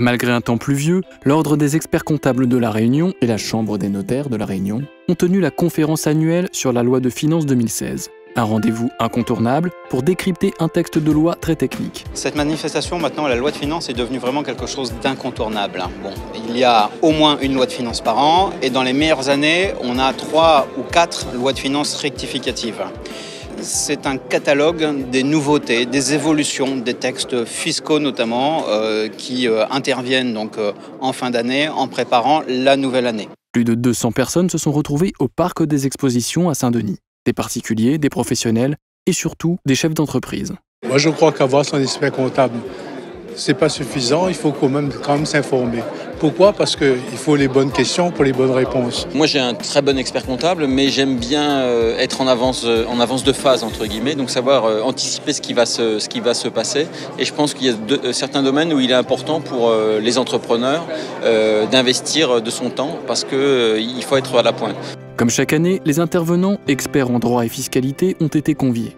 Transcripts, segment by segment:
Malgré un temps pluvieux, l'Ordre des experts comptables de La Réunion et la Chambre des notaires de La Réunion ont tenu la conférence annuelle sur la loi de finances 2016. Un rendez-vous incontournable pour décrypter un texte de loi très technique. Cette manifestation, maintenant, la loi de finances est devenue vraiment quelque chose d'incontournable. Bon, il y a au moins une loi de finances par an et dans les meilleures années, on a 3 ou 4 lois de finances rectificatives. C'est un catalogue des nouveautés, des évolutions, des textes fiscaux notamment, qui interviennent donc en fin d'année en préparant la nouvelle année. Plus de 200 personnes se sont retrouvées au Parc des Expositions à Saint-Denis. Des particuliers, des professionnels et surtout des chefs d'entreprise. Moi, je crois qu'avoir son expert comptable, c'est pas suffisant. Il faut quand même s'informer. Pourquoi ? Parce qu'il faut les bonnes questions pour les bonnes réponses. Moi, j'ai un très bon expert comptable, mais j'aime bien être en avance de phase, entre guillemets, donc savoir anticiper ce qui va se passer. Et je pense qu'il y a certains domaines où il est important pour les entrepreneurs d'investir de son temps, parce qu'il faut être à la pointe. Comme chaque année, les intervenants, experts en droit et fiscalité, ont été conviés.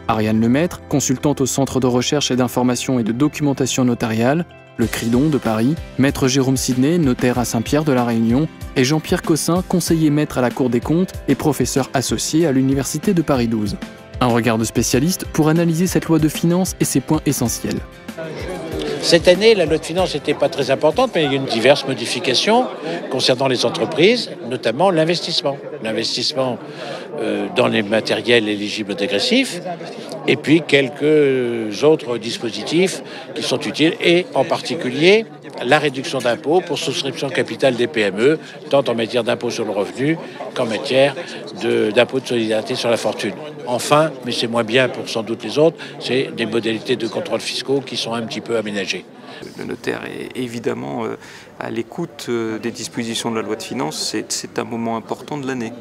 Ariane Lemaître, consultante au Centre de recherche et d'information et de documentation notariale, le Cridon de Paris, maître Jérôme Sidney, notaire à Saint-Pierre de la Réunion, et Jean-Pierre Cossin, conseiller maître à la Cour des comptes et professeur associé à l'Université de Paris 12. Un regard de spécialiste pour analyser cette loi de finances et ses points essentiels. Cette année, la loi de finances n'était pas très importante, mais il y a eu diverses modifications concernant les entreprises, notamment l'investissement. L'investissement dans les matériels éligibles dégressifs, et puis quelques autres dispositifs qui sont utiles, et en particulier la réduction d'impôts pour souscription de capital des PME, tant en matière d'impôt sur le revenu qu'en matière d'impôt de solidarité sur la fortune. Enfin, mais c'est moins bien pour sans doute les autres, c'est des modalités de contrôle fiscaux qui sont un petit peu aménagées. Le notaire est évidemment à l'écoute des dispositions de la loi de finances, c'est un moment important de l'année.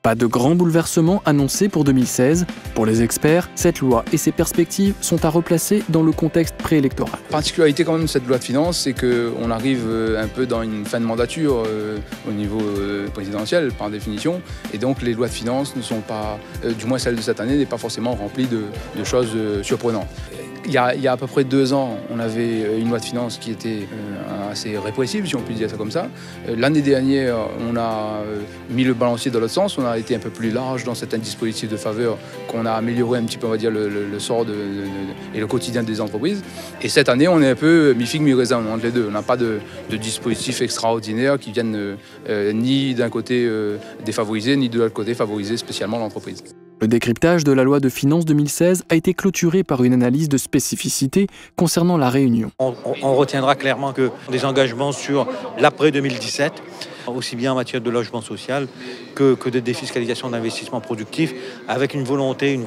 Pas de grands bouleversements annoncés pour 2016. Pour les experts, cette loi et ses perspectives sont à replacer dans le contexte préélectoral. La particularité quand même de cette loi de finances, c'est qu'on arrive un peu dans une fin de mandature au niveau présidentiel par définition. Et donc les lois de finances ne sont pas, du moins celle de cette année, n'est pas forcément remplie de choses surprenantes. Il y a à peu près 2 ans, on avait une loi de finances qui était assez répressive, si on peut dire ça comme ça. L'année dernière, on a mis le balancier dans l'autre sens, on a été un peu plus large dans certains dispositifs de faveur, qu'on a amélioré un petit peu, on va dire, le sort et le quotidien des entreprises. Et cette année, on est un peu mi-figue, mi-raisin entre les deux. On n'a pas de dispositifs extraordinaires qui viennent ni d'un côté défavoriser, ni de l'autre côté favoriser spécialement l'entreprise. Le décryptage de la loi de finances 2016 a été clôturé par une analyse de spécificité concernant la Réunion. On retiendra clairement que des engagements sur l'après 2017, aussi bien en matière de logement social que de défiscalisation d'investissements productifs, avec une volonté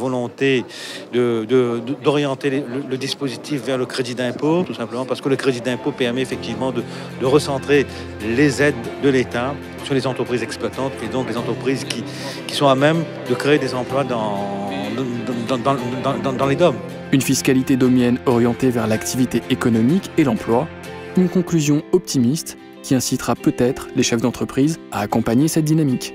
d'orienter le dispositif vers le crédit d'impôt, tout simplement parce que le crédit d'impôt permet effectivement de recentrer les aides de l'État sur les entreprises exploitantes et donc les entreprises qui sont à même de créer des emplois dans les DOM. Une fiscalité domienne orientée vers l'activité économique et l'emploi, une conclusion optimiste qui incitera peut-être les chefs d'entreprise à accompagner cette dynamique.